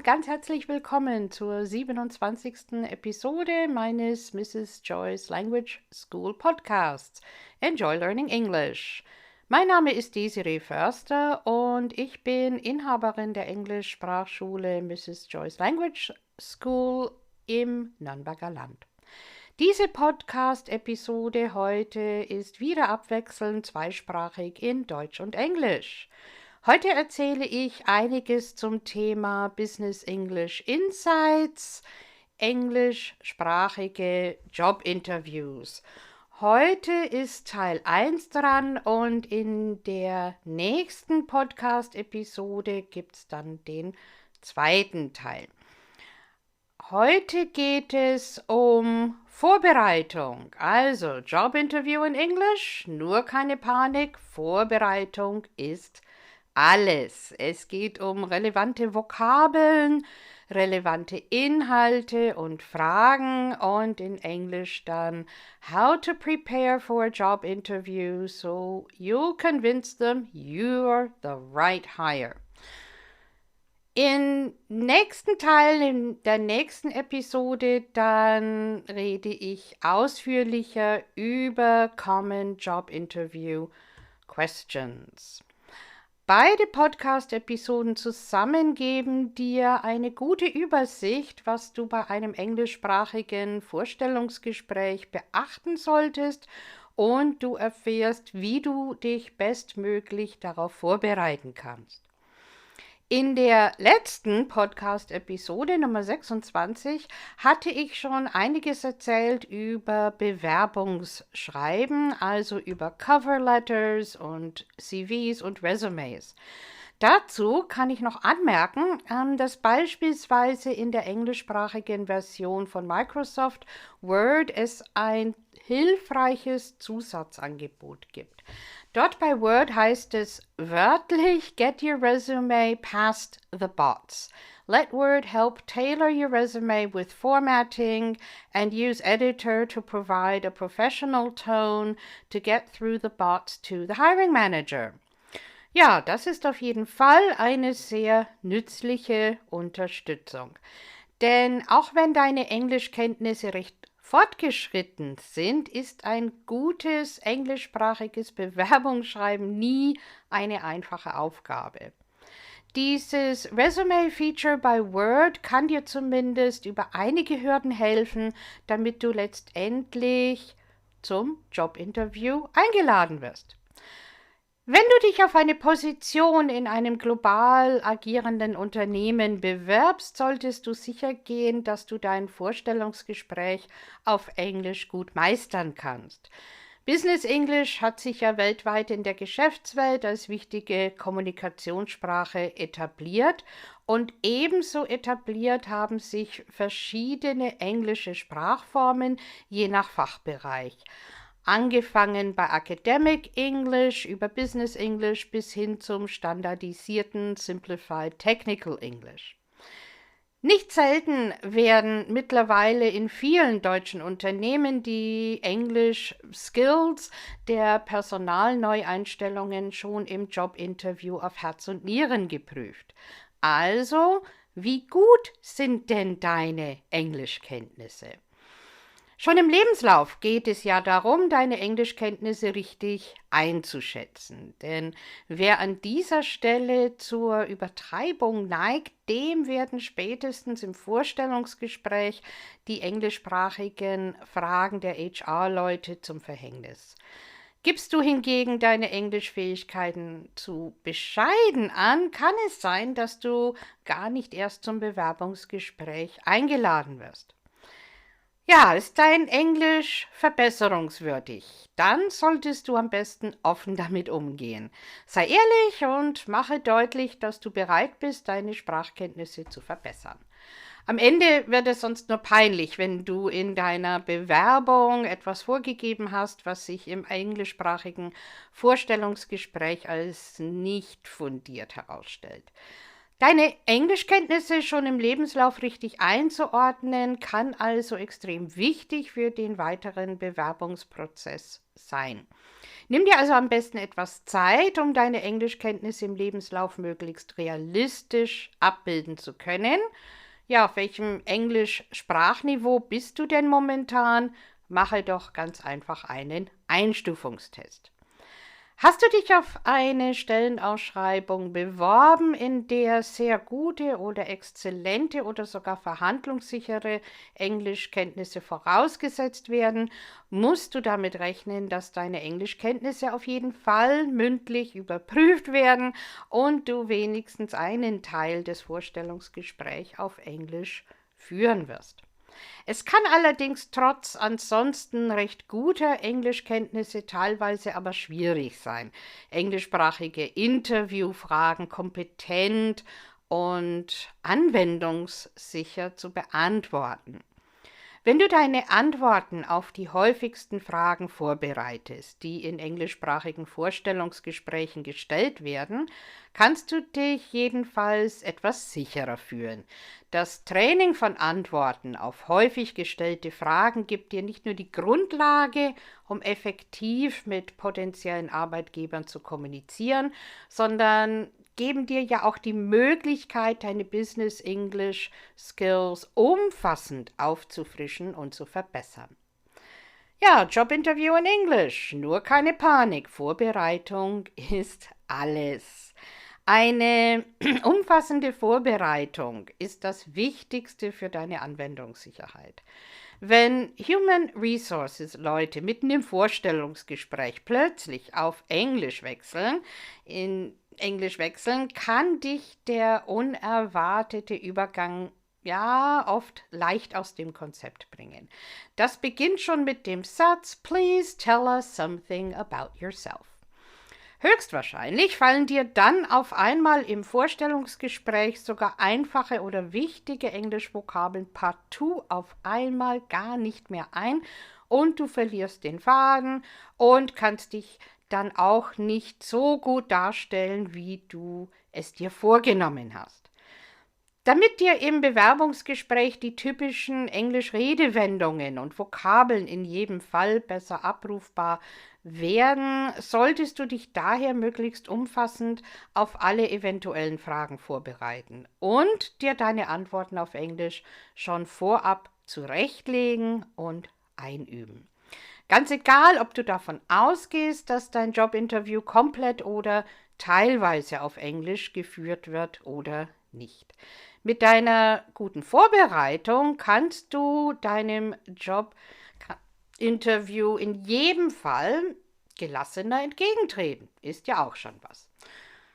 und ganz herzlich willkommen zur 27. Episode meines Mrs. Joyce Language School Podcasts. Enjoy Learning English. Mein Name ist Desiree Förster und ich bin Inhaberin der Englischsprachschule Mrs. Joyce Language School im Nürnberger Land. Diese Podcast-Episode heute ist wieder abwechselnd zweisprachig in Deutsch und Englisch. Heute erzähle ich einiges zum Thema Business English Insights, englischsprachige Jobinterviews. Heute ist Teil 1 dran und in der nächsten Podcast-Episode gibt es dann den zweiten Teil. Heute geht es um Vorbereitung, also Jobinterview in Englisch, nur keine Panik, Vorbereitung ist alles. Es geht um relevante Vokabeln, relevante Inhalte und Fragen und in Englisch dann how to prepare for a job interview so you'll convince them you're the right hire. Im nächsten Teil, in der nächsten Episode, dann rede ich ausführlicher über Common Job Interview Questions. Beide Podcast-Episoden zusammen geben dir eine gute Übersicht, was du bei einem englischsprachigen Vorstellungsgespräch beachten solltest und du erfährst, wie du dich bestmöglich darauf vorbereiten kannst. In der letzten Podcast-Episode Nummer 26 hatte ich schon einiges erzählt über Bewerbungsschreiben, also über Cover Letters und CVs und Resumes. Dazu kann ich noch anmerken, dass beispielsweise in der englischsprachigen Version von Microsoft Word es ein hilfreiches Zusatzangebot gibt. Dort bei Word heißt es wörtlich, get your resume past the bots. Let Word help tailor your resume with formatting and use editor to provide a professional tone to get through the bots to the hiring manager. Ja, das ist auf jeden Fall eine sehr nützliche Unterstützung. Denn auch wenn deine Englischkenntnisse recht fortgeschritten sind, ist ein gutes englischsprachiges Bewerbungsschreiben nie eine einfache Aufgabe. Dieses Resume-Feature bei Word kann dir zumindest über einige Hürden helfen, damit du letztendlich zum Jobinterview eingeladen wirst. Wenn du dich auf eine Position in einem global agierenden Unternehmen bewirbst, solltest du sicher gehen, dass du dein Vorstellungsgespräch auf Englisch gut meistern kannst. Business English hat sich ja weltweit in der Geschäftswelt als wichtige Kommunikationssprache etabliert und ebenso etabliert haben sich verschiedene englische Sprachformen je nach Fachbereich. Angefangen bei Academic English über Business English bis hin zum standardisierten Simplified Technical English. Nicht selten werden mittlerweile in vielen deutschen Unternehmen die Englisch-Skills der Personalneueinstellungen schon im Jobinterview auf Herz und Nieren geprüft. Also, wie gut sind denn deine Englischkenntnisse? Schon im Lebenslauf geht es ja darum, deine Englischkenntnisse richtig einzuschätzen. Denn wer an dieser Stelle zur Übertreibung neigt, dem werden spätestens im Vorstellungsgespräch die englischsprachigen Fragen der HR-Leute zum Verhängnis. Gibst du hingegen deine Englischfähigkeiten zu bescheiden an, kann es sein, dass du gar nicht erst zum Bewerbungsgespräch eingeladen wirst. Ja, ist dein Englisch verbesserungswürdig? Dann solltest du am besten offen damit umgehen. Sei ehrlich und mache deutlich, dass du bereit bist, deine Sprachkenntnisse zu verbessern. Am Ende wird es sonst nur peinlich, wenn du in deiner Bewerbung etwas vorgegeben hast, was sich im englischsprachigen Vorstellungsgespräch als nicht fundiert herausstellt. Deine Englischkenntnisse schon im Lebenslauf richtig einzuordnen, kann also extrem wichtig für den weiteren Bewerbungsprozess sein. Nimm dir also am besten etwas Zeit, um deine Englischkenntnisse im Lebenslauf möglichst realistisch abbilden zu können. Ja, auf welchem Englisch-Sprachniveau bist du denn momentan? Mache doch ganz einfach einen Einstufungstest. Hast du dich auf eine Stellenausschreibung beworben, in der sehr gute oder exzellente oder sogar verhandlungssichere Englischkenntnisse vorausgesetzt werden, musst du damit rechnen, dass deine Englischkenntnisse auf jeden Fall mündlich überprüft werden und du wenigstens einen Teil des Vorstellungsgesprächs auf Englisch führen wirst. Es kann allerdings trotz ansonsten recht guter Englischkenntnisse teilweise aber schwierig sein, englischsprachige Interviewfragen kompetent und anwendungssicher zu beantworten. Wenn du deine Antworten auf die häufigsten Fragen vorbereitest, die in englischsprachigen Vorstellungsgesprächen gestellt werden, kannst du dich jedenfalls etwas sicherer fühlen. Das Training von Antworten auf häufig gestellte Fragen gibt dir nicht nur die Grundlage, um effektiv mit potenziellen Arbeitgebern zu kommunizieren, sondern geben dir ja auch die Möglichkeit, deine Business English Skills umfassend aufzufrischen und zu verbessern. Ja, Jobinterview in Englisch, nur keine Panik. Vorbereitung ist alles. Eine umfassende Vorbereitung ist das Wichtigste für deine Anwendungssicherheit. Wenn Human Resources Leute mitten im Vorstellungsgespräch plötzlich auf Englisch wechseln, kann dich der unerwartete Übergang ja oft leicht aus dem Konzept bringen. Das beginnt schon mit dem Satz, Please tell us something about yourself. Höchstwahrscheinlich fallen dir dann auf einmal im Vorstellungsgespräch sogar einfache oder wichtige Englischvokabeln partout auf einmal gar nicht mehr ein und du verlierst den Faden und kannst dich dann auch nicht so gut darstellen, wie du es dir vorgenommen hast. Damit dir im Bewerbungsgespräch die typischen Englisch-Redewendungen und Vokabeln in jedem Fall besser abrufbar werden, solltest du dich daher möglichst umfassend auf alle eventuellen Fragen vorbereiten und dir deine Antworten auf Englisch schon vorab zurechtlegen und einüben. Ganz egal, ob du davon ausgehst, dass dein Jobinterview komplett oder teilweise auf Englisch geführt wird oder nicht. Mit deiner guten Vorbereitung kannst du deinem Jobinterview in jedem Fall gelassener entgegentreten. Ist ja auch schon was.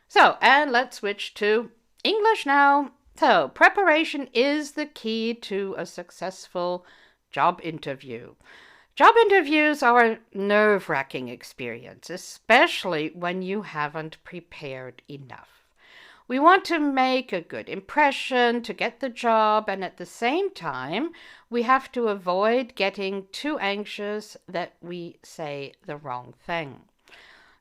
So, and let's switch to English now. So, preparation is the key to a successful job interview. Job interviews are a nerve-wracking experience, especially when you haven't prepared enough. We want to make a good impression to get the job, and at the same time, we have to avoid getting too anxious that we say the wrong thing.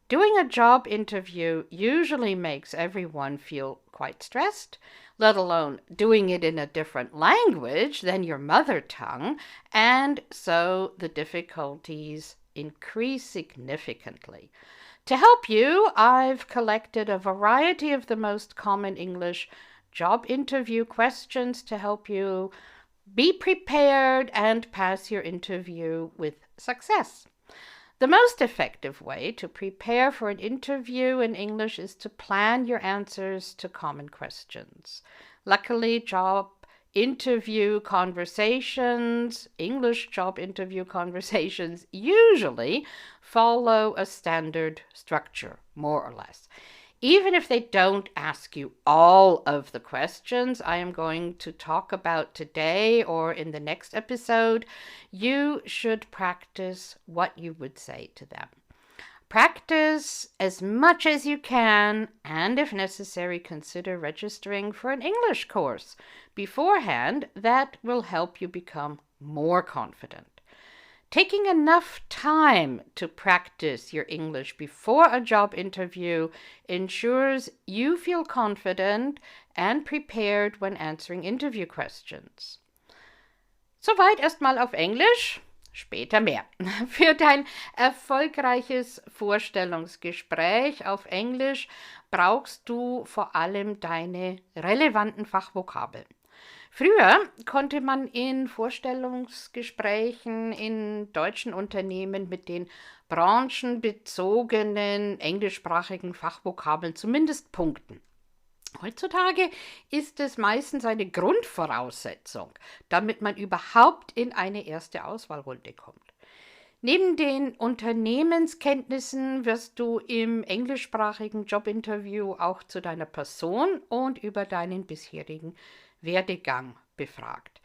Doing a job interview usually makes everyone feel quite stressed, let alone doing it in a different language than your mother tongue, and so the difficulties increase significantly. To help you, I've collected a variety of the most common English job interview questions to help you be prepared and pass your interview with success. The most effective way to prepare for an interview in English is to plan your answers to common questions. Luckily, English job interview conversations usually follow a standard structure, more or less. Even if they don't ask you all of the questions I am going to talk about today or in the next episode, you should practice what you would say to them. Practice as much as you can, and if necessary, consider registering for an English course beforehand. That will help you become more confident. Taking enough time to practice your English before a job interview ensures you feel confident and prepared when answering interview questions. Soweit erstmal auf Englisch. Später mehr. Für dein erfolgreiches Vorstellungsgespräch auf Englisch brauchst du vor allem deine relevanten Fachvokabeln. Früher konnte man in Vorstellungsgesprächen in deutschen Unternehmen mit den branchenbezogenen englischsprachigen Fachvokabeln zumindest punkten. Heutzutage ist es meistens eine Grundvoraussetzung, damit man überhaupt in eine erste Auswahlrunde kommt. Neben den Unternehmenskenntnissen wirst du im englischsprachigen Jobinterview auch zu deiner Person und über deinen bisherigen Werdegang befragt.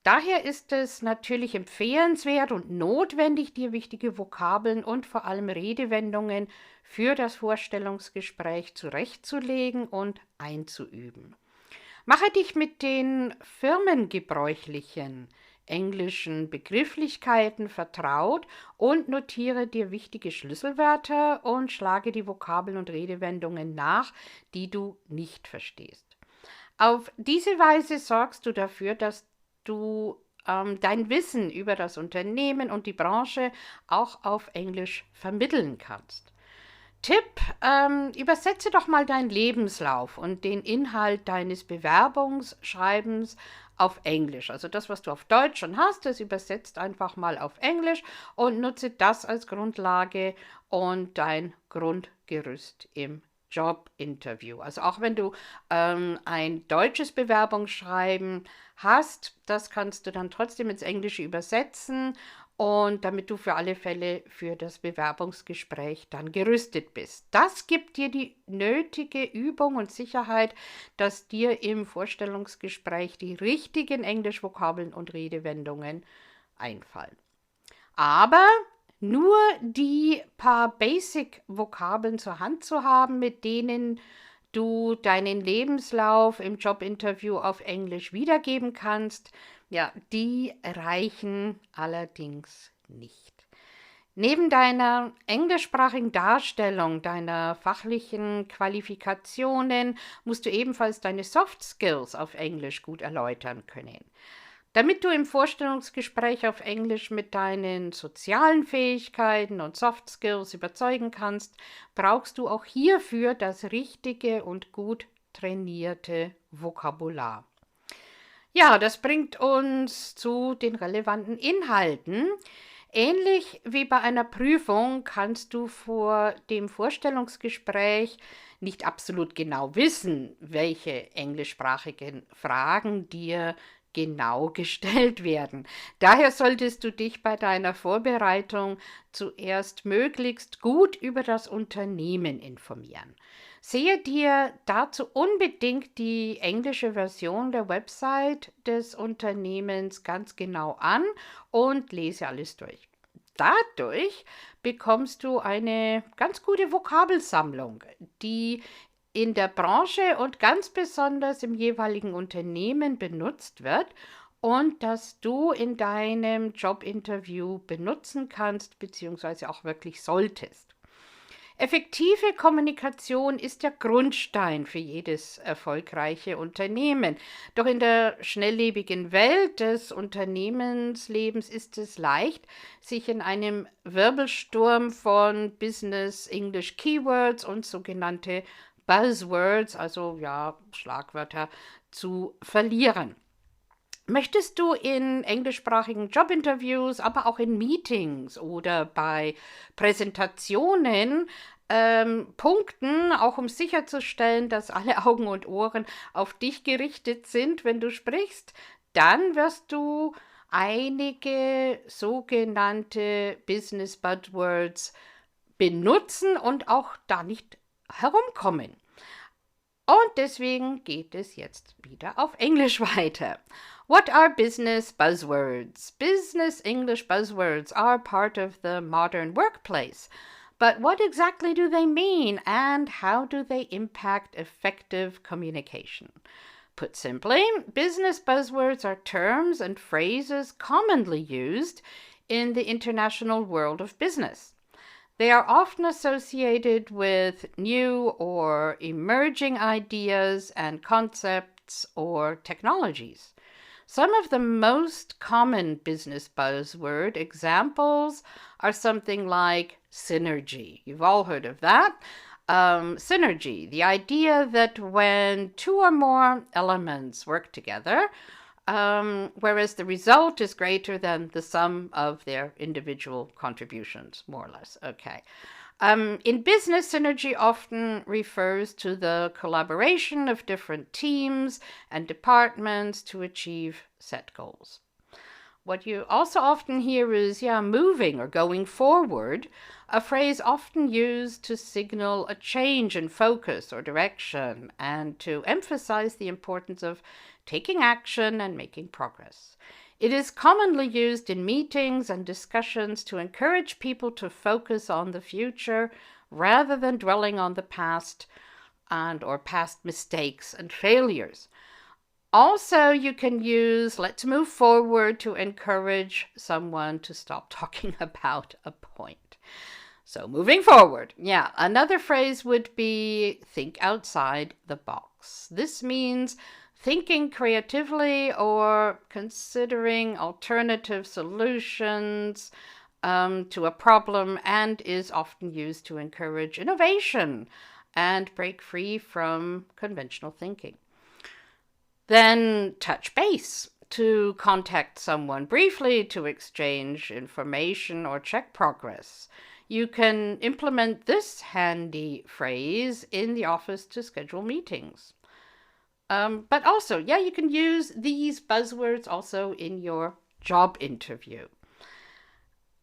Daher ist es natürlich empfehlenswert und notwendig, dir wichtige Vokabeln und vor allem Redewendungen für das Vorstellungsgespräch zurechtzulegen und einzuüben. Mache dich mit den firmengebräuchlichen englischen Begrifflichkeiten vertraut und notiere dir wichtige Schlüsselwörter und schlage die Vokabeln und Redewendungen nach, die du nicht verstehst. Auf diese Weise sorgst du dafür, dass du dein Wissen über das Unternehmen und die Branche auch auf Englisch vermitteln kannst. Tipp, übersetze doch mal deinen Lebenslauf und den Inhalt deines Bewerbungsschreibens auf Englisch. Also das, was du auf Deutsch schon hast, das übersetzt einfach mal auf Englisch und nutze das als Grundlage und dein Grundgerüst im Jobinterview. Also auch wenn du ein deutsches Bewerbungsschreiben hast, das kannst du dann trotzdem ins Englische übersetzen und damit du für alle Fälle für das Bewerbungsgespräch dann gerüstet bist. Das gibt dir die nötige Übung und Sicherheit, dass dir im Vorstellungsgespräch die richtigen Englischvokabeln und Redewendungen einfallen. Aber nur die paar Basic-Vokabeln zur Hand zu haben, mit denen du deinen Lebenslauf im Jobinterview auf Englisch wiedergeben kannst, ja, die reichen allerdings nicht. Neben deiner englischsprachigen Darstellung, deiner fachlichen Qualifikationen, musst du ebenfalls deine Soft Skills auf Englisch gut erläutern können. Damit du im Vorstellungsgespräch auf Englisch mit deinen sozialen Fähigkeiten und Soft Skills überzeugen kannst, brauchst du auch hierfür das richtige und gut trainierte Vokabular. Ja, das bringt uns zu den relevanten Inhalten. Ähnlich wie bei einer Prüfung kannst du vor dem Vorstellungsgespräch nicht absolut genau wissen, welche englischsprachigen Fragen dir genau gestellt werden. Daher solltest du dich bei deiner Vorbereitung zuerst möglichst gut über das Unternehmen informieren. Sehe dir dazu unbedingt die englische Version der Website des Unternehmens ganz genau an und lese alles durch. Dadurch bekommst du eine ganz gute Vokabelsammlung, die in der Branche und ganz besonders im jeweiligen Unternehmen benutzt wird und das du in deinem Jobinterview benutzen kannst bzw. auch wirklich solltest. Effektive Kommunikation ist der Grundstein für jedes erfolgreiche Unternehmen. Doch in der schnelllebigen Welt des Unternehmenslebens ist es leicht, sich in einem Wirbelsturm von Business English Keywords und sogenannte Buzzwords, also ja, Schlagwörter, zu verlieren. Möchtest du in englischsprachigen Jobinterviews, aber auch in Meetings oder bei Präsentationen punkten, auch um sicherzustellen, dass alle Augen und Ohren auf dich gerichtet sind, wenn du sprichst, dann wirst du einige sogenannte Business Buzzwords benutzen und auch da nicht herumkommen. Und deswegen geht es jetzt wieder auf Englisch weiter. What are business buzzwords? Business English buzzwords are part of the modern workplace. But what exactly do they mean and how do they impact effective communication? Put simply, business buzzwords are terms and phrases commonly used in the international world of business. They are often associated with new or emerging ideas and concepts or technologies. Some of the most common business buzzword examples are something like synergy. You've all heard of that. Synergy, the idea that when two or more elements work together, whereas the result is greater than the sum of their individual contributions, more or less. Okay. In business, synergy often refers to the collaboration of different teams and departments to achieve set goals. What you also often hear is, moving or going forward, a phrase often used to signal a change in focus or direction and to emphasize the importance of taking action and making progress. It is commonly used in meetings and discussions to encourage people to focus on the future rather than dwelling on the past or past mistakes and failures. Also, you can use let's move forward to encourage someone to stop talking about a point. So moving forward. Another phrase would be think outside the box. This means thinking creatively or considering alternative solutions to a problem, and is often used to encourage innovation and break free from conventional thinking. Then touch base, to contact someone briefly to exchange information or check progress. You can implement this handy phrase in the office to schedule meetings. But also, you can use these buzzwords also in your job interview.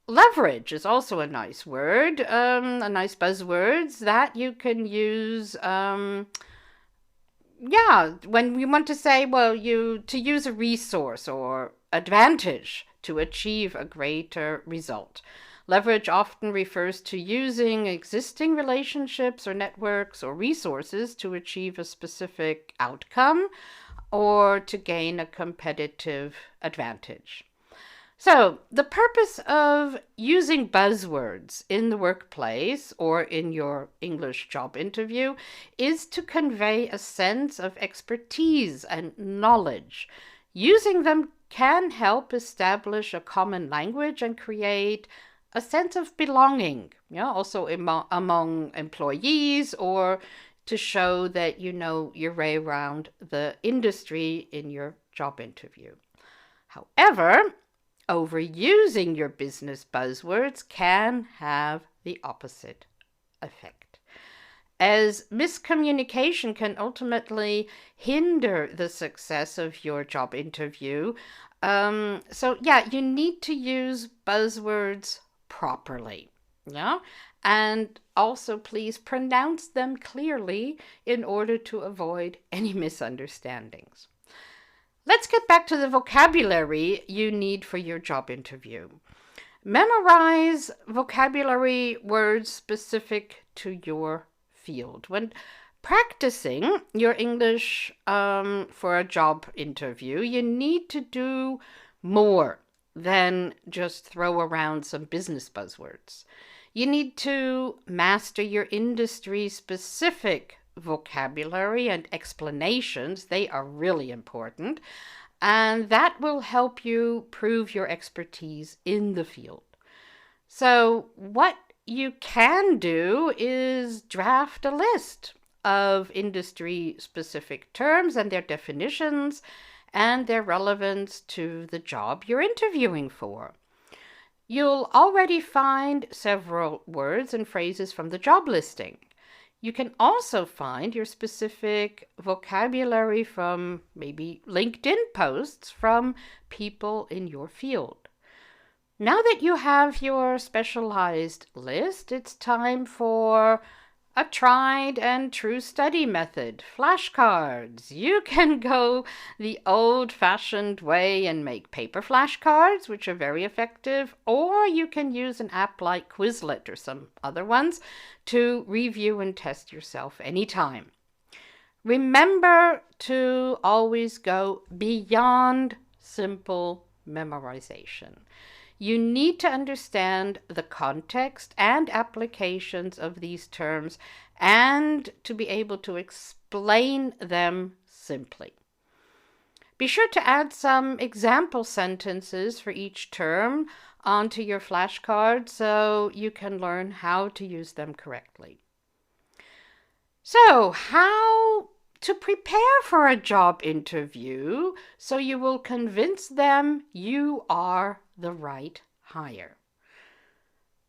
Leverage is also a nice word, a nice buzzword that you can use when you want to say, to use a resource or advantage to achieve a greater result. Leverage often refers to using existing relationships or networks or resources to achieve a specific outcome or to gain a competitive advantage. So, the purpose of using buzzwords in the workplace or in your English job interview is to convey a sense of expertise and knowledge. Using them can help establish a common language and create a sense of belonging, also among employees, or to show that you know your way around the industry in your job interview. However, overusing your business buzzwords can have the opposite effect, as miscommunication can ultimately hinder the success of your job interview. You need to use buzzwords properly, and also please pronounce them clearly in order to avoid any misunderstandings. Let's get back to the vocabulary you need for your job interview. Memorize vocabulary words specific to your field. When practicing your English for a job interview, you need to do more than just throw around some business buzzwords. You need to master your industry-specific vocabulary and explanations. They are really important, and that will help you prove your expertise in the field. So what you can do is draft a list of industry-specific terms and their definitions and their relevance to the job you're interviewing for. You'll already find several words and phrases from the job listing. You can also find your specific vocabulary from maybe LinkedIn posts from people in your field. Now that you have your specialized list, it's time for a tried and true study method, flashcards. You can go the old-fashioned way and make paper flashcards, which are very effective, or you can use an app like Quizlet or some other ones to review and test yourself anytime. Remember to always go beyond simple memorization. You need to understand the context and applications of these terms and to be able to explain them simply. Be sure to add some example sentences for each term onto your flashcard so you can learn how to use them correctly. So, how to prepare for a job interview so you will convince them you are the right hire.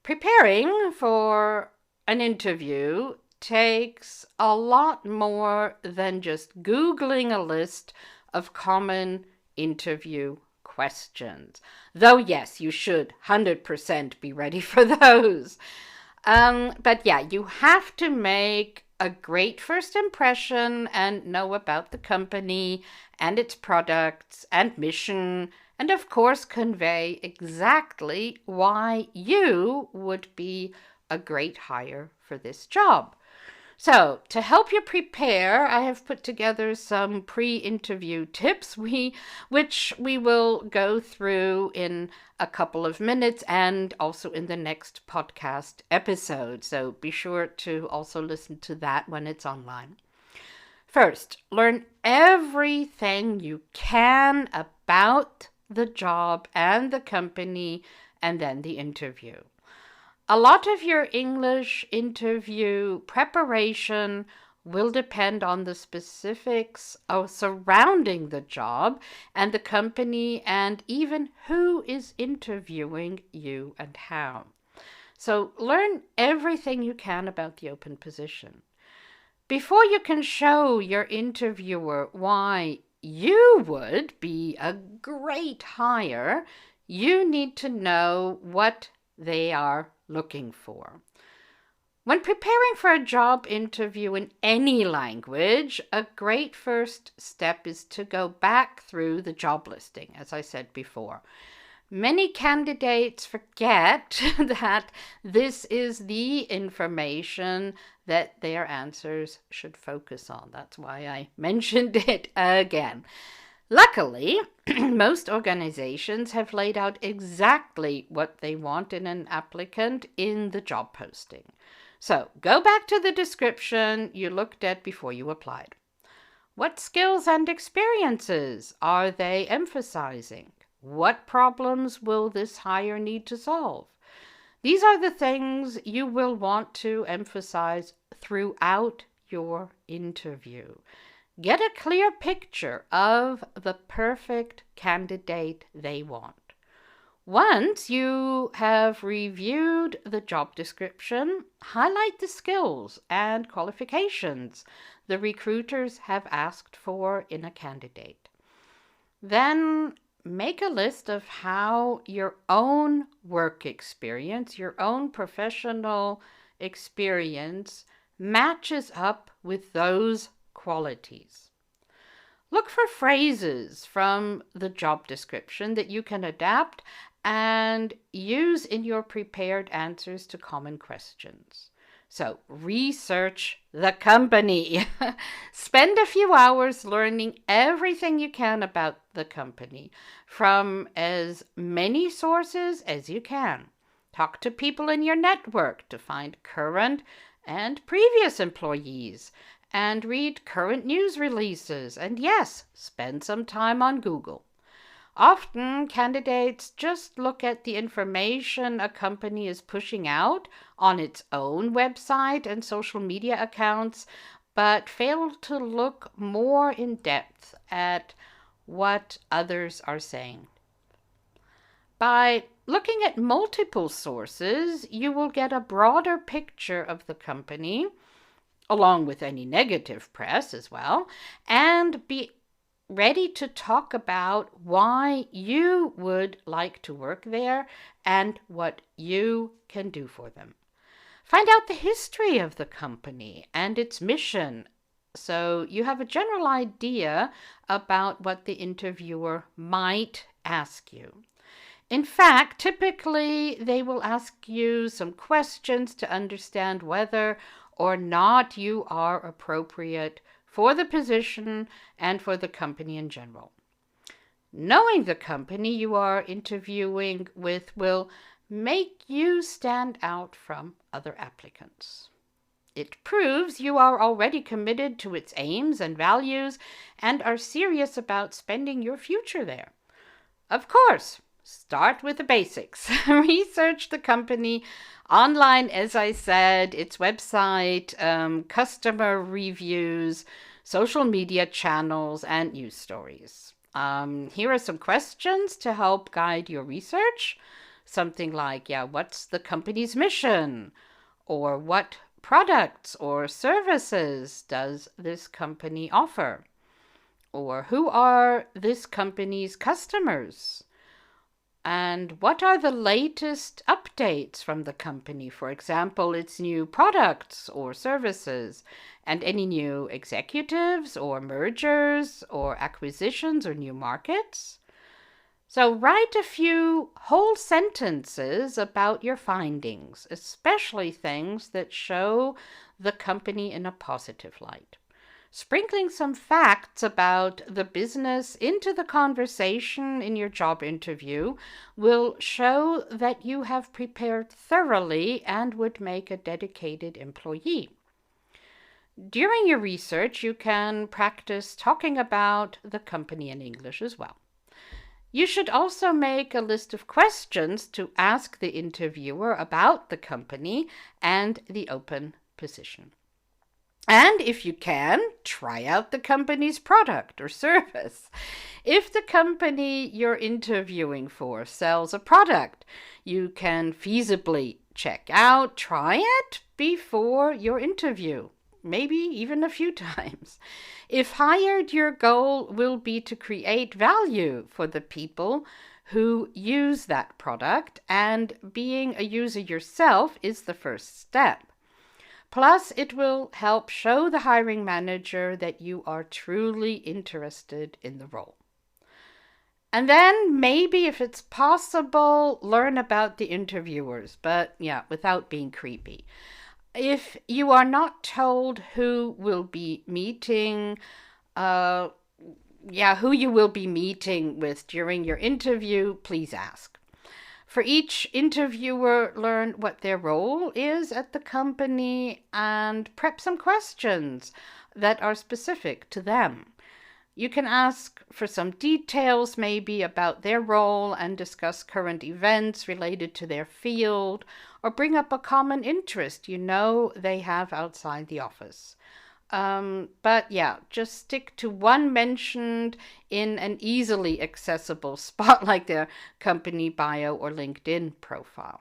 Preparing for an interview takes a lot more than just Googling a list of common interview questions. Though, yes, you should 100% be ready for those. But yeah, you have to make a great first impression and know about the company and its products and mission, and of course convey exactly why you would be a great hire for this job. So, to help you prepare, I have put together some pre-interview tips, which we will go through in a couple of minutes and also in the next podcast episode. So be sure to also listen to that when it's online. First, learn everything you can about the job and the company and then the interview. A lot of your English interview preparation will depend on the specifics surrounding the job and the company and even who is interviewing you and how. So learn everything you can about the open position. Before you can show your interviewer why you would be a great hire, you need to know what they are looking for. When preparing for a job interview in any language, a great first step is to go back through the job listing, as I said before. Many candidates forget that this is the information that their answers should focus on. That's why I mentioned it again. Luckily, most organizations have laid out exactly what they want in an applicant in the job posting. So go back to the description you looked at before you applied. What skills and experiences are they emphasizing? What problems will this hire need to solve? These are the things you will want to emphasize throughout your interview. Get a clear picture of the perfect candidate they want. Once you have reviewed the job description, highlight the skills and qualifications the recruiters have asked for in a candidate. Then make a list of how your own work experience, your own professional experience matches up with those qualities. Look for phrases from the job description that you can adapt and use in your prepared answers to common questions. So research the company. Spend a few hours learning everything you can about the company from as many sources as you can. Talk to people in your network to find current and previous employees and read current news releases. And yes, spend some time on Google. Often, candidates just look at the information a company is pushing out on its own website and social media accounts, but fail to look more in depth at what others are saying. By looking at multiple sources, you will get a broader picture of the company, along with any negative press as well, and be ready to talk about why you would like to work there and what you can do for them. Find out the history of the company and its mission so you have a general idea about what the interviewer might ask you. In fact, typically they will ask you some questions to understand whether or not you are appropriate for the position and for the company in general. Knowing the company you are interviewing with will make you stand out from other applicants. It proves you are already committed to its aims and values and are serious about spending your future there. Of course, start with the basics. Research the company online, as I said, its website, customer reviews, social media channels, and news stories. Here are some questions to help guide your research. Something like, what's the company's mission? Or what products or services does this company offer? Or who are this company's customers? And what are the latest updates from the company? For example, its new products or services, and any new executives or mergers or acquisitions or new markets. So write a few whole sentences about your findings, especially things that show the company in a positive light. Sprinkling some facts about the business into the conversation in your job interview will show that you have prepared thoroughly and would make a dedicated employee. During your research, you can practice talking about the company in English as well. You should also make a list of questions to ask the interviewer about the company and the open position. And if you can, try out the company's product or service. If the company you're interviewing for sells a product, you can feasibly check out, try it before your interview, maybe even a few times. If hired, your goal will be to create value for the people who use that product, and being a user yourself is the first step. Plus, it will help show the hiring manager that you are truly interested in the role. And then maybe, if it's possible, learn about the interviewers, but without being creepy. If you are not told who will be meeting, who you will be meeting with during your interview, please ask. For each interviewer, learn what their role is at the company and prep some questions that are specific to them. You can ask for some details maybe about their role and discuss current events related to their field, or bring up a common interest they have outside the office. Just stick to one mentioned in an easily accessible spot like their company bio or LinkedIn profile.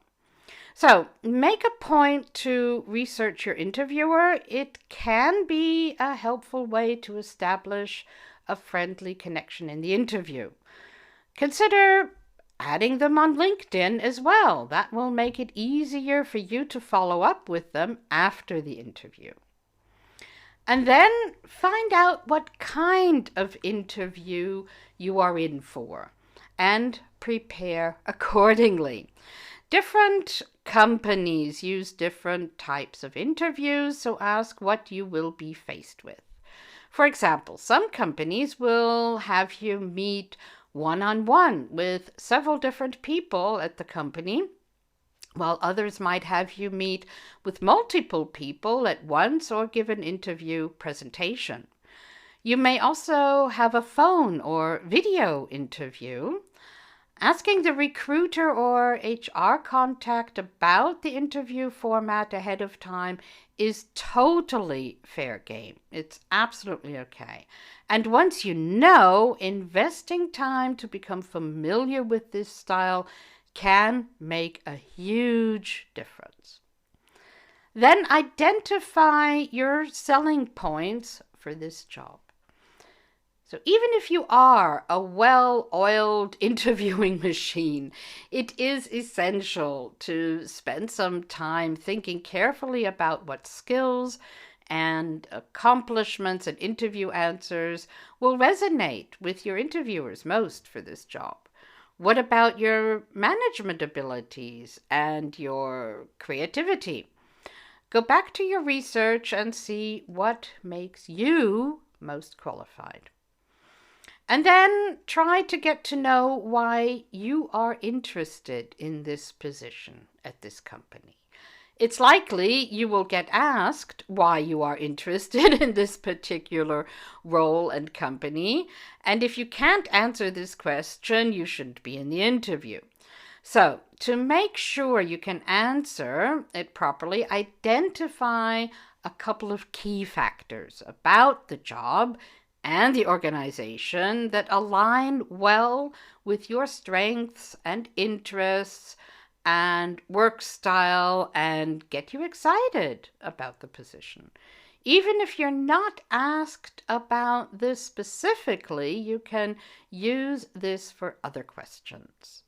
So make a point to research your interviewer. It can be a helpful way to establish a friendly connection in the interview. Consider adding them on LinkedIn as well. That will make it easier for you to follow up with them after the interview. And then find out what kind of interview you are in for and prepare accordingly. Different companies use different types of interviews, so ask what you will be faced with. For example, some companies will have you meet one-on-one with several different people at the company, while others might have you meet with multiple people at once or give an interview presentation. You may also have a phone or video interview. Asking the recruiter or HR contact about the interview format ahead of time is totally fair game. It's absolutely okay. And once you know, investing time to become familiar with this style can make a huge difference. Then identify your selling points for this job. So even if you are a well-oiled interviewing machine, it is essential to spend some time thinking carefully about what skills and accomplishments and interview answers will resonate with your interviewers most for this job. What about your management abilities and your creativity? Go back to your research and see what makes you most qualified. And then try to get to know why you are interested in this position at this company. It's likely you will get asked why you are interested in this particular role and company. And if you can't answer this question, you shouldn't be in the interview. So, to make sure you can answer it properly, identify a couple of key factors about the job and the organization that align well with your strengths and interests and work style and get you excited about the position. Even if you're not asked about this specifically, you can use this for other questions.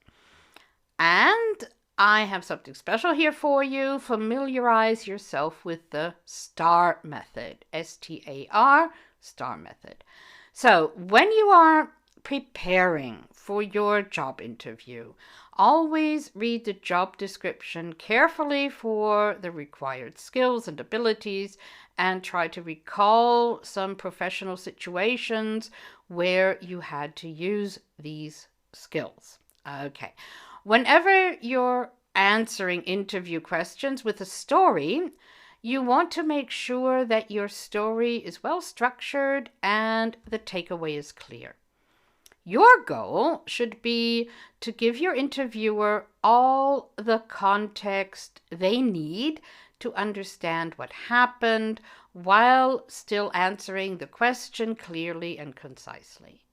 And I have something special here for you. Familiarize yourself with the STAR method, STAR, STAR method. So when you are preparing for your job interview, always read the job description carefully for the required skills and abilities and try to recall some professional situations where you had to use these skills. Okay. Whenever you're answering interview questions with a story, you want to make sure that your story is well structured and the takeaway is clear. Your goal should be to give your interviewer all the context they need to understand what happened while still answering the question clearly and concisely.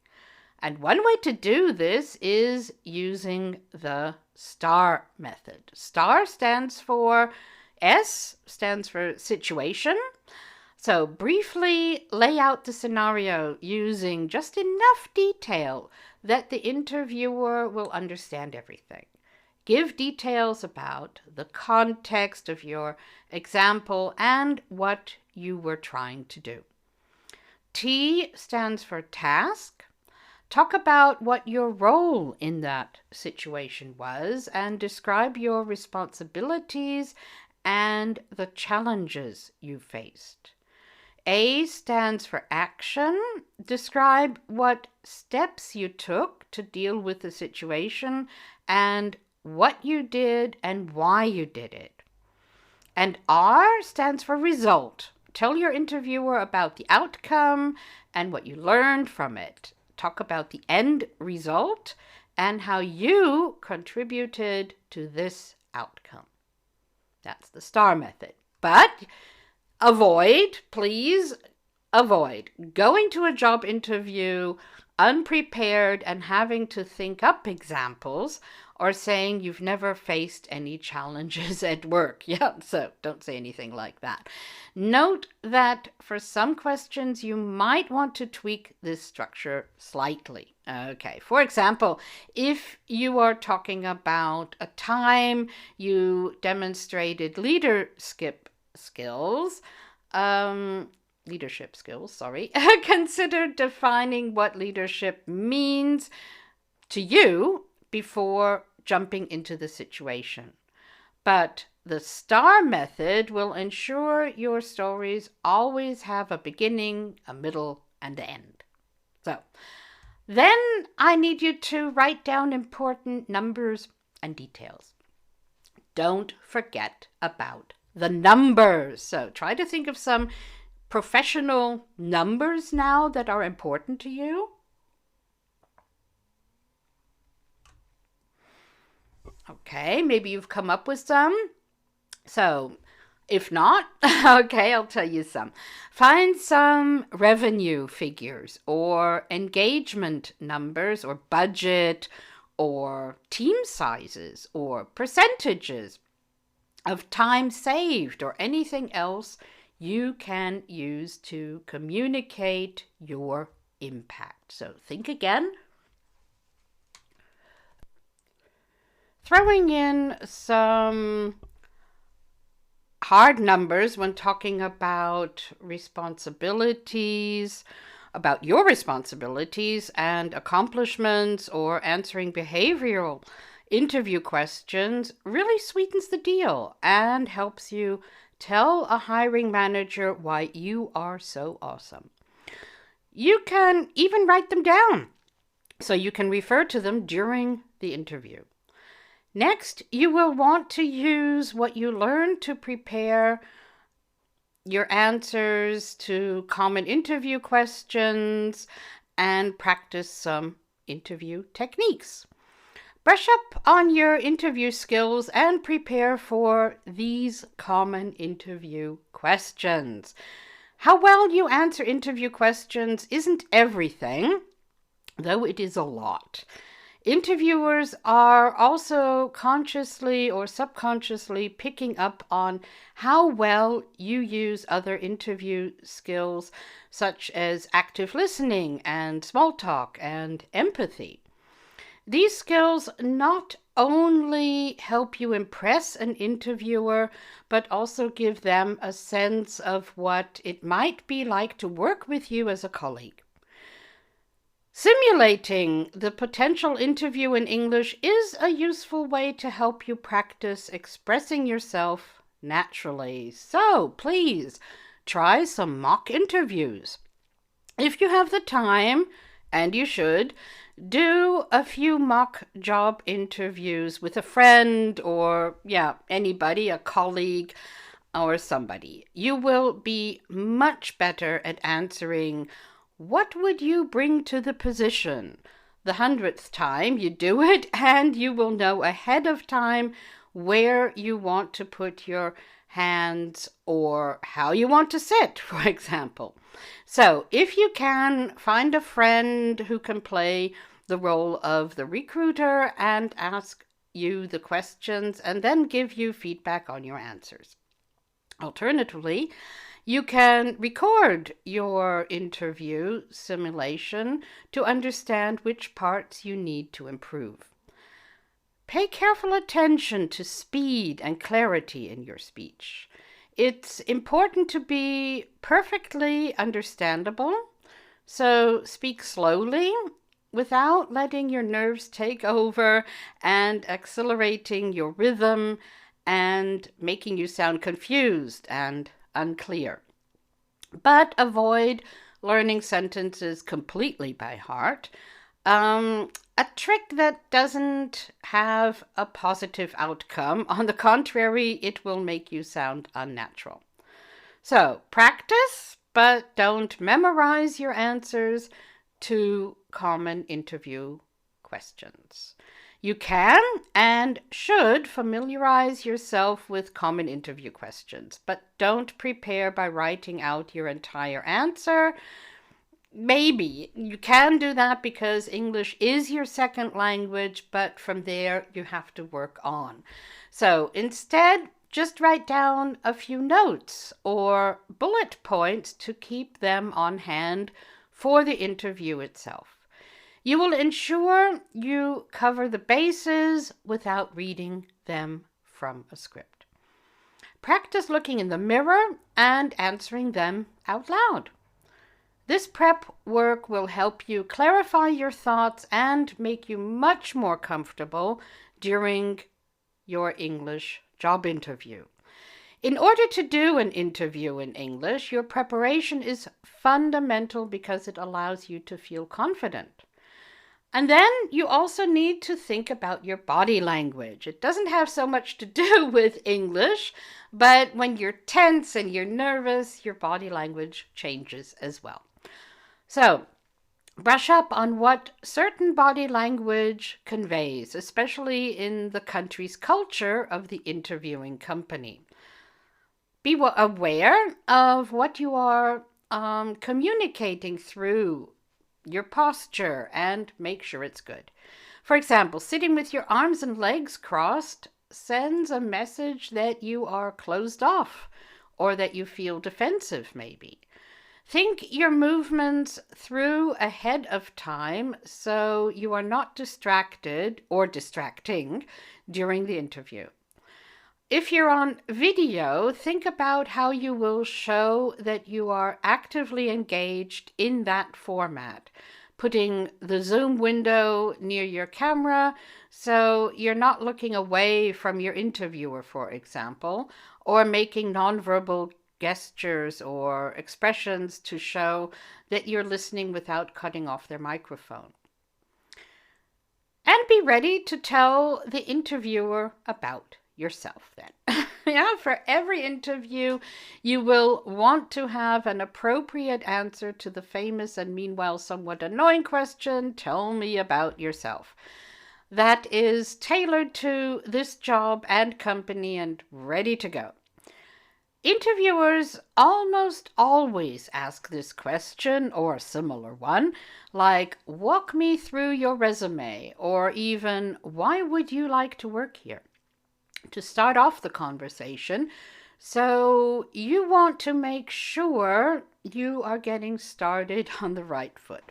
And one way to do this is using the STAR method. STAR stands for situation. So briefly lay out the scenario using just enough detail that the interviewer will understand everything. Give details about the context of your example and what you were trying to do. T stands for task. Talk about what your role in that situation was and describe your responsibilities and the challenges you faced. A stands for action. Describe what steps you took to deal with the situation and what you did and why you did it. And R stands for result. Tell your interviewer about the outcome and what you learned from it. Talk about the end result and how you contributed to this outcome. That's the STAR method. But please avoid going to a job interview unprepared and having to think up examples or saying you've never faced any challenges at work. Yeah, so don't say anything like that. Note that for some questions, you might want to tweak this structure slightly. Okay, for example, if you are talking about a time you demonstrated leadership skills, consider defining what leadership means to you before jumping into the situation. But the STAR method will ensure your stories always have a beginning, a middle, and an end. So, then I need you to write down important numbers and details. Don't forget about the numbers. So, try to think of some professional numbers now that are important to you. Okay, maybe you've come up with some. So, if not, okay, I'll tell you some. Find some revenue figures or engagement numbers or budget or team sizes or percentages of time saved or anything else you can use to communicate your impact. So think again. Throwing in some hard numbers when talking about responsibilities, about your responsibilities and accomplishments or answering behavioral interview questions really sweetens the deal and helps you tell a hiring manager why you are so awesome. You can even write them down so you can refer to them during the interview. Next, you will want to use what you learned to prepare your answers to common interview questions and practice some interview techniques. Brush up on your interview skills and prepare for these common interview questions. How well you answer interview questions isn't everything, though it is a lot. Interviewers are also consciously or subconsciously picking up on how well you use other interview skills, such as active listening and small talk and empathy. These skills not only help you impress an interviewer, but also give them a sense of what it might be like to work with you as a colleague. Simulating the potential interview in English is a useful way to help you practice expressing yourself naturally. So please try some mock interviews. If you have the time, and you should, do a few mock job interviews with a friend or, anybody, a colleague or somebody. You will be much better at answering, what would you bring to the position? The 100th time you do it, and you will know ahead of time where you want to put your hands or how you want to sit, for example. So if you can, find a friend who can play the role of the recruiter and ask you the questions and then give you feedback on your answers. Alternatively, you can record your interview simulation to understand which parts you need to improve. Pay careful attention to speed and clarity in your speech. It's important to be perfectly understandable, so speak slowly without letting your nerves take over and accelerating your rhythm and making you sound confused and unclear. But avoid learning sentences completely by heart. A trick that doesn't have a positive outcome. On the contrary, it will make you sound unnatural. So practice, but don't memorize your answers to common interview questions. You can and should familiarize yourself with common interview questions, but don't prepare by writing out your entire answer. Maybe you can do that because English is your second language, but from there you have to work on. So instead, just write down a few notes or bullet points to keep them on hand for the interview itself. You will ensure you cover the bases without reading them from a script. Practice looking in the mirror and answering them out loud. This prep work will help you clarify your thoughts and make you much more comfortable during your English job interview. In order to do an interview in English, your preparation is fundamental because it allows you to feel confident. And then you also need to think about your body language. It doesn't have so much to do with English, but when you're tense and you're nervous, your body language changes as well. So, brush up on what certain body language conveys, especially in the country's culture of the interviewing company. Be aware of what you are communicating through your posture and make sure it's good. For example, sitting with your arms and legs crossed sends a message that you are closed off or that you feel defensive maybe. Think your movements through ahead of time so you are not distracted or distracting during the interview. If you're on video, think about how you will show that you are actively engaged in that format, putting the zoom window near your camera so you're not looking away from your interviewer, for example, or making nonverbal gestures or expressions to show that you're listening without cutting off their microphone. And be ready to tell the interviewer about yourself then. Yeah, for every interview, you will want to have an appropriate answer to the famous and meanwhile somewhat annoying question, tell me about yourself. That is tailored to this job and company and ready to go. Interviewers almost always ask this question or a similar one, like, walk me through your resume, or even, why would you like to work here? To start off the conversation, so you want to make sure you are getting started on the right foot.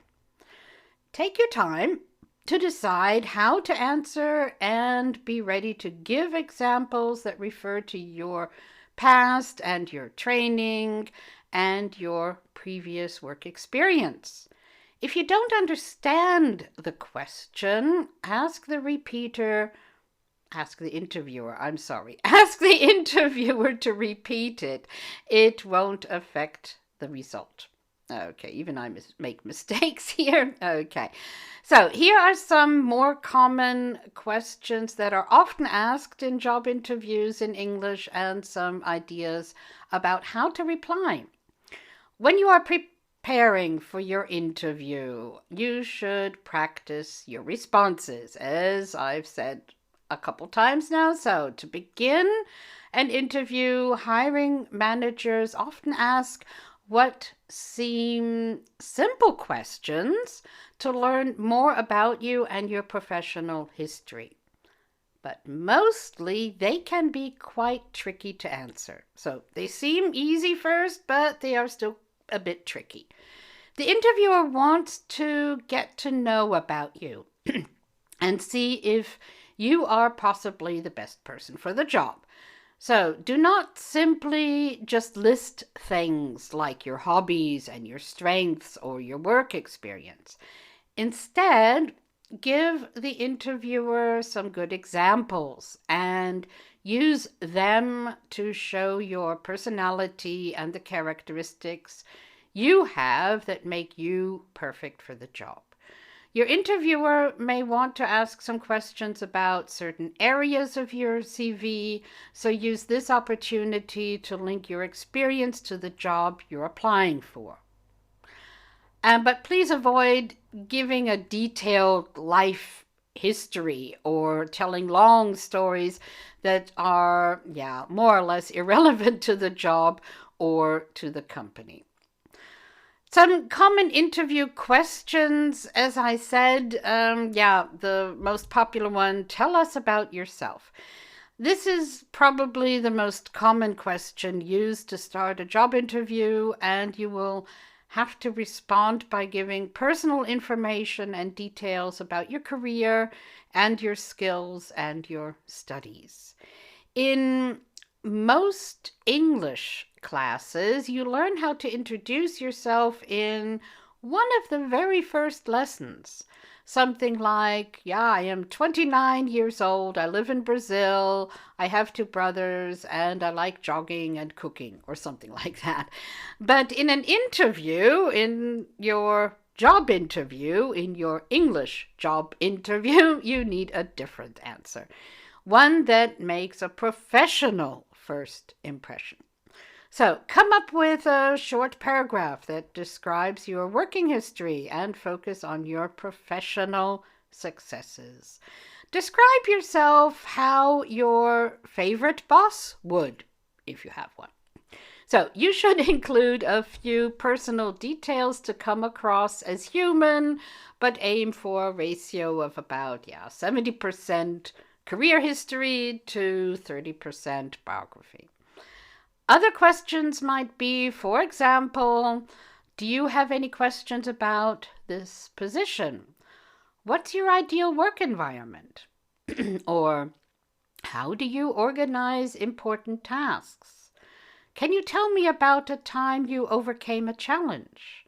Take your time to decide how to answer and be ready to give examples that refer to your past and your training and your previous work experience. If you don't understand the question, ask the interviewer to repeat it. It won't affect the result. Okay, even I make mistakes here. Okay, so here are some more common questions that are often asked in job interviews in English and some ideas about how to reply. When you are preparing for your interview, you should practice your responses, as I've said a couple times now. So to begin an interview, hiring managers often ask what seem simple questions to learn more about you and your professional history. But mostly they can be quite tricky to answer. So they seem easy first, but they are still a bit tricky. The interviewer wants to get to know about you and see if you are possibly the best person for the job. So do not simply just list things like your hobbies and your strengths or your work experience. Instead, give the interviewer some good examples and use them to show your personality and the characteristics you have that make you perfect for the job. Your interviewer may want to ask some questions about certain areas of your CV, so use this opportunity to link your experience to the job you're applying for. But please avoid giving a detailed life history or telling long stories that are, more or less irrelevant to the job or to the company. Some common interview questions, as I said, the most popular one, tell us about yourself. This is probably the most common question used to start a job interview, and you will have to respond by giving personal information and details about your career and your skills and your studies. In most English classes, you learn how to introduce yourself in one of the very first lessons. Something like, I am 29 years old, I live in Brazil, I have 2 brothers, and I like jogging and cooking, or something like that. But in an interview, in your job interview, in your English job interview, you need a different answer. One that makes a professional first impression. So come up with a short paragraph that describes your working history and focus on your professional successes. Describe yourself how your favorite boss would, if you have one. So you should include a few personal details to come across as human, but aim for a ratio of about 70% career history to 30% biography. Other questions might be, for example, do you have any questions about this position? What's your ideal work environment? Or how do you organize important tasks? Can you tell me about a time you overcame a challenge?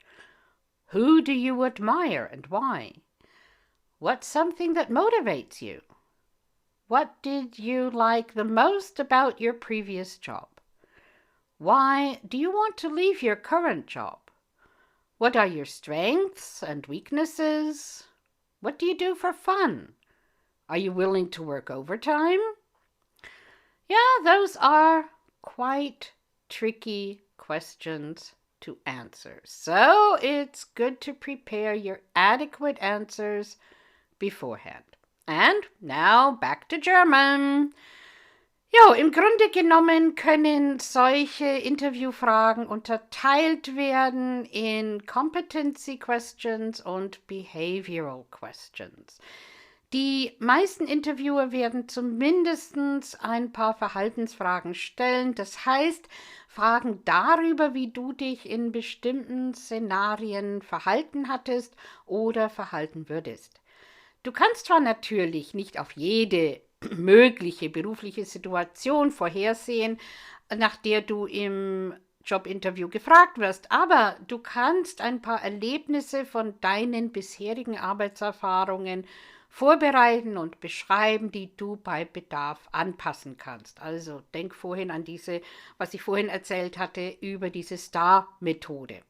Who do you admire and why? What's something that motivates you? What did you like the most about your previous job? Why do you want to leave your current job? What are your strengths and weaknesses? What do you do for fun? Are you willing to work overtime? Yeah, those are quite tricky questions to answer. So it's good to prepare your adequate answers beforehand. And now back to German. Jo, im Grunde genommen können solche Interviewfragen unterteilt werden in Competency Questions und Behavioral Questions. Die meisten Interviewer werden zumindest ein paar Verhaltensfragen stellen, das heißt Fragen darüber, wie du dich in bestimmten Szenarien verhalten hattest oder verhalten würdest. Du kannst zwar natürlich nicht auf jede mögliche berufliche Situation vorhersehen, nach der du im Jobinterview gefragt wirst, aber du kannst ein paar Erlebnisse von deinen bisherigen Arbeitserfahrungen vorbereiten und beschreiben, die du bei Bedarf anpassen kannst. Also denk vorhin an was ich vorhin erzählt hatte, über diese STAR-Methode.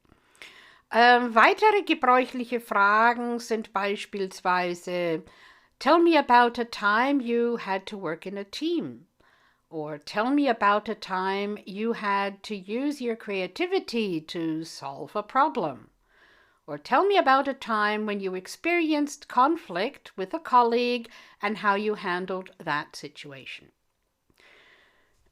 Weitere gebräuchliche Fragen sind beispielsweise Tell me about a time you had to work in a team. Or tell me about a time you had to use your creativity to solve a problem. Or tell me about a time when you experienced conflict with a colleague and how you handled that situation.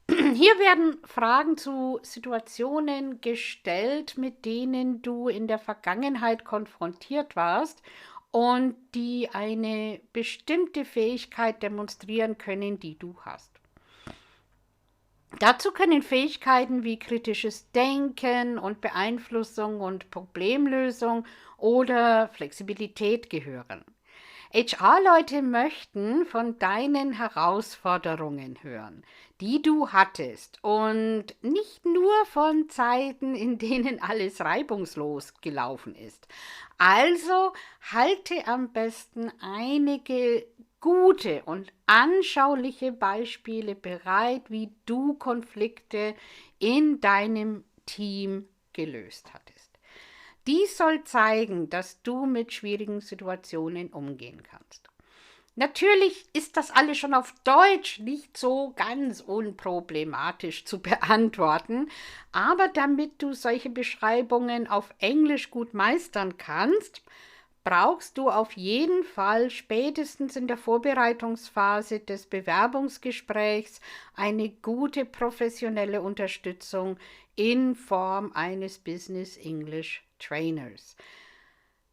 Hier werden Fragen zu Situationen gestellt, mit denen du in der Vergangenheit konfrontiert warst und die eine bestimmte Fähigkeit demonstrieren können, die du hast. Dazu können Fähigkeiten wie kritisches Denken und Beeinflussung und Problemlösung oder Flexibilität gehören. HR-Leute möchten von deinen Herausforderungen hören, die du hattest und nicht nur von Zeiten, in denen alles reibungslos gelaufen ist. Also halte am besten einige gute und anschauliche Beispiele bereit, wie du Konflikte in deinem Team gelöst hattest. Dies soll zeigen, dass du mit schwierigen Situationen umgehen kannst. Natürlich ist das alles schon auf Deutsch nicht so ganz unproblematisch zu beantworten, aber damit du solche Beschreibungen auf Englisch gut meistern kannst, brauchst du auf jeden Fall spätestens in der Vorbereitungsphase des Bewerbungsgesprächs eine gute professionelle Unterstützung in Form eines Business English Trainers.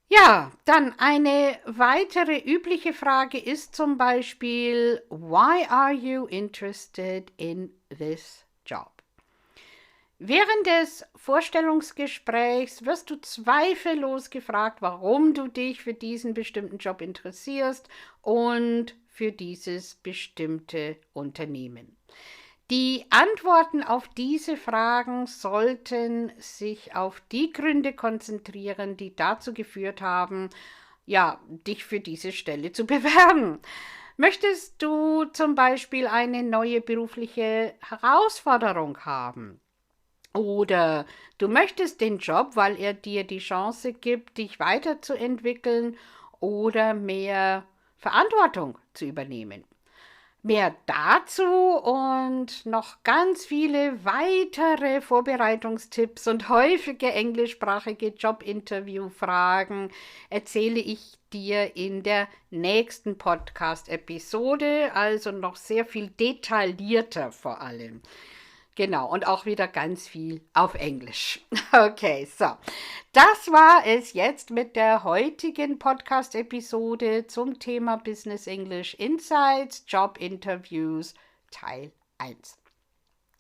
Ja, dann eine weitere übliche Frage ist zum Beispiel, why are you interested in this job? Während des Vorstellungsgesprächs wirst du zweifellos gefragt, warum du dich für diesen bestimmten Job interessierst und für dieses bestimmte Unternehmen. Die Antworten auf diese Fragen sollten sich auf die Gründe konzentrieren, die dazu geführt haben, ja, dich für diese Stelle zu bewerben. Möchtest du zum Beispiel eine neue berufliche Herausforderung haben? Oder du möchtest den Job, weil er dir die Chance gibt, dich weiterzuentwickeln oder mehr Verantwortung zu übernehmen. Mehr dazu und noch ganz viele weitere Vorbereitungstipps und häufige englischsprachige Jobinterview-Fragen erzähle ich dir in der nächsten Podcast-Episode, also noch sehr viel detaillierter vor allem. Genau, und auch wieder ganz viel auf Englisch. Okay, so. Das war es jetzt mit der heutigen Podcast-Episode zum Thema Business English Insights, Job-Interviews, Teil 1.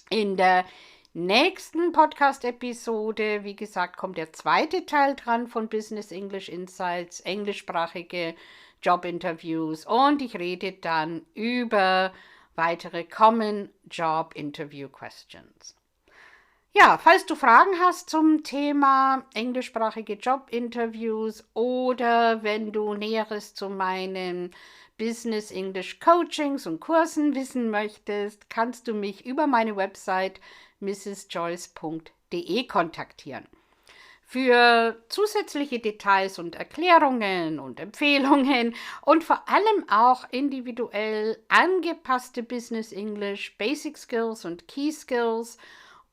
In der nächsten Podcast-Episode, wie gesagt, kommt der zweite Teil dran von Business English Insights, englischsprachige Job-Interviews und ich rede dann über weitere Common Job Interview Questions. Ja, falls du Fragen hast zum Thema englischsprachige Jobinterviews oder wenn du Näheres zu meinen Business English Coachings und Kursen wissen möchtest, kannst du mich über meine Website mrsjoyce.de kontaktieren. Für zusätzliche Details und Erklärungen und Empfehlungen und vor allem auch individuell angepasste Business English, Basic Skills und Key Skills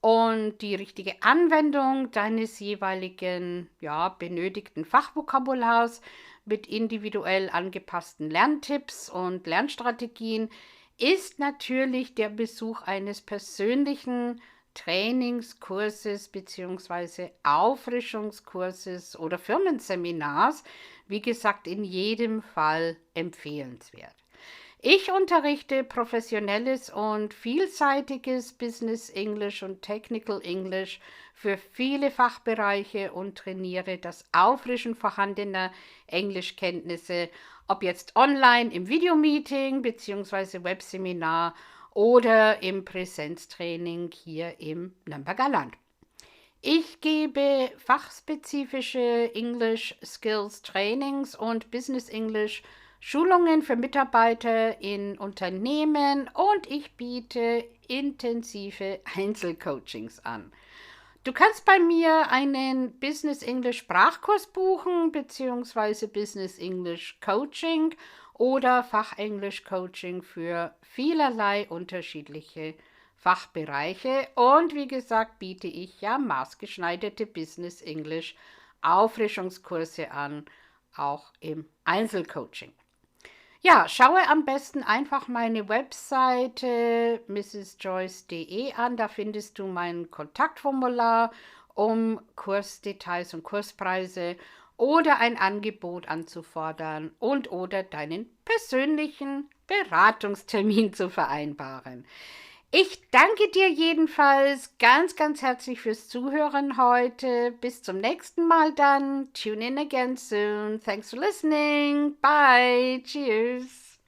und die richtige Anwendung deines jeweiligen benötigten Fachvokabulars mit individuell angepassten Lerntipps und Lernstrategien ist natürlich der Besuch eines persönlichen Trainingskurses bzw. Auffrischungskurses oder Firmenseminars, wie gesagt, in jedem Fall empfehlenswert. Ich unterrichte professionelles und vielseitiges Business English und Technical English für viele Fachbereiche und trainiere das Auffrischen vorhandener Englischkenntnisse, ob jetzt online im Videomeeting bzw. Webseminar oder im Präsenztraining hier im Nürnberger Land. Ich gebe fachspezifische English Skills Trainings und Business English Schulungen für Mitarbeiter in Unternehmen und ich biete intensive Einzelcoachings an. Du kannst bei mir einen Business English Sprachkurs buchen bzw. Business English Coaching oder Fachenglisch Coaching für vielerlei unterschiedliche Fachbereiche und wie gesagt biete ich ja maßgeschneiderte Business English Auffrischungskurse an, auch im Einzelcoaching. Ja, schaue am besten einfach meine Webseite mrsjoyce.de an, da findest du mein Kontaktformular, um Kursdetails und Kurspreise oder ein Angebot anzufordern und oder deinen persönlichen Beratungstermin zu vereinbaren. Ich danke dir jedenfalls ganz, ganz herzlich fürs Zuhören heute. Bis zum nächsten Mal dann. Tune in again soon. Thanks for listening. Bye. Cheers.